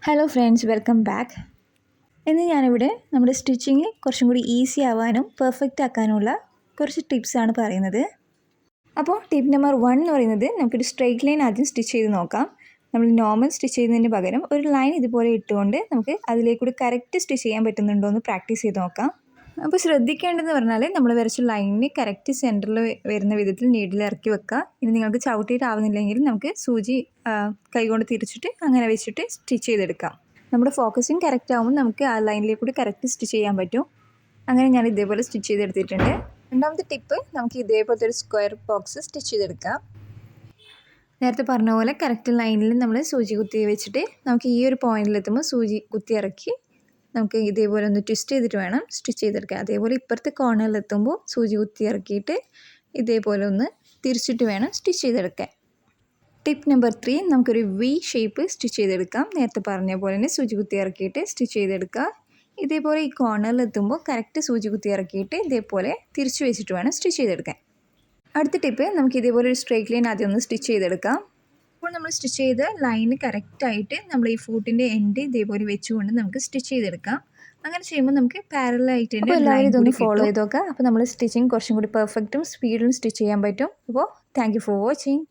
Hello friends, welcome back. ഇന്ന് ഞാനിവിടെ നമ്മുടെ സ്റ്റിച്ചിങ് കുറച്ചും കൂടി ഈസി ആവാനും പെർഫെക്റ്റ് ആക്കാനുമുള്ള കുറച്ച് ടിപ്സാണ് പറയുന്നത്. അപ്പോൾ ടിപ്പ് നമ്പർ 1 എന്ന് പറയുന്നത്, നമുക്കൊരു സ്ട്രെയിറ്റ് ലൈൻ ആദ്യം സ്റ്റിച്ച് ചെയ്ത് നോക്കാം. നമ്മൾ നോർമൽ സ്റ്റിച്ച് ചെയ്യുന്നതിന് പകരം ഒരു ലൈൻ ഇതുപോലെ ഇട്ടുകൊണ്ട് നമുക്ക് അതിലേക്കൂടി കറക്റ്റ് സ്റ്റിച്ച് ചെയ്യാൻ പറ്റുന്നുണ്ടോ എന്ന് പ്രാക്ടീസ് ചെയ്ത് നോക്കാം. അപ്പോൾ ശ്രദ്ധിക്കേണ്ടതെന്ന് പറഞ്ഞാൽ, നമ്മൾ വരച്ച ലൈനിന് കറക്റ്റ് സെൻറ്ററിൽ വരുന്ന വിധത്തിൽ നീഡിൽ ഇറക്കി വെക്കുക. ഇനി നിങ്ങൾക്ക് ചവിട്ടിയിട്ടാവുന്നില്ലെങ്കിൽ നമുക്ക് സൂചി കൈകൊണ്ട് തിരിച്ചിട്ട് അങ്ങനെ വെച്ചിട്ട് സ്റ്റിച്ച് ചെയ്തെടുക്കാം. നമ്മുടെ ഫോക്കസിങ് കറക്റ്റ് ആകുമ്പോൾ നമുക്ക് ആ ലൈനിലേക്ക് കൂടി കറക്റ്റ് സ്റ്റിച്ച് ചെയ്യാൻ പറ്റും. അങ്ങനെ ഞാൻ ഇതേപോലെ സ്റ്റിച്ച് ചെയ്തെടുത്തിട്ടുണ്ട്. രണ്ടാമത്തെ ടിപ്പ്, നമുക്ക് ഇതേപോലത്തെ ഒരു സ്ക്വയർ ബോക്സ് സ്റ്റിച്ച് ചെയ്തെടുക്കാം. നേരത്തെ പറഞ്ഞ പോലെ കറക്റ്റ് ലൈനിൽ നമ്മൾ സൂചി കുത്തി വെച്ചിട്ട് നമുക്ക് ഈ ഒരു പോയിന്റിലെത്തുമ്പോൾ സൂചി കുത്തി ഇറക്കി നമുക്ക് ഇതേപോലെ ഒന്ന് ട്വിസ്റ്റ് ചെയ്തിട്ട് വേണം സ്റ്റിച്ച് ചെയ്തെടുക്കാൻ. അതേപോലെ ഇപ്പുറത്തെ കോർണറിലെത്തുമ്പോൾ സൂചി കുത്തി ഇറക്കിയിട്ട് ഇതേപോലെ ഒന്ന് തിരിച്ചിട്ട് വേണം സ്റ്റിച്ച് ചെയ്തെടുക്കാൻ. ടിപ്പ് നമ്പർ 3, നമുക്കൊരു വി ഷേപ്പ് സ്റ്റിച്ച് ചെയ്തെടുക്കാം. നേരത്തെ പറഞ്ഞ പോലെ തന്നെ സൂചി കുത്തി ഇറക്കിയിട്ട് സ്റ്റിച്ച് ചെയ്തെടുക്കുക. ഇതേപോലെ ഈ കോർണറിലെത്തുമ്പോൾ കറക്റ്റ് സൂചി കുത്തി ഇറക്കിയിട്ട് ഇതേപോലെ തിരിച്ചു വെച്ചിട്ട് വേണം സ്റ്റിച്ച് ചെയ്തെടുക്കാൻ. അടുത്ത ടിപ്പ്, നമുക്ക് ഇതേപോലെ ഒരു സ്ട്രെയിറ്റ് ലൈൻ ആദ്യം ഒന്ന് സ്റ്റിച്ച് ചെയ്തെടുക്കാം. അപ്പോൾ നമ്മൾ സ്റ്റിച്ച് ചെയ്ത് ലൈന് കറക്റ്റായിട്ട് നമ്മൾ ഈ ഫൂട്ടിൻ്റെ എൻഡ് ഇതേപോലെ വെച്ചുകൊണ്ട് നമുക്ക് സ്റ്റിച്ച് ചെയ്തെടുക്കാം. അങ്ങനെ ചെയ്യുമ്പോൾ നമുക്ക് പാരലായിട്ട് തന്നെ എല്ലാവരും ഇതൊന്ന് ഫോളോ ചെയ്ത് നോക്കുക. അപ്പോൾ നമ്മൾ സ്റ്റിച്ചിങ് കുറച്ചും കൂടി പെർഫെക്റ്റും സ്പീഡിലും സ്റ്റിച്ച് ചെയ്യാൻ പറ്റും. അപ്പോൾ താങ്ക് യു ഫോർ വാച്ചിങ്.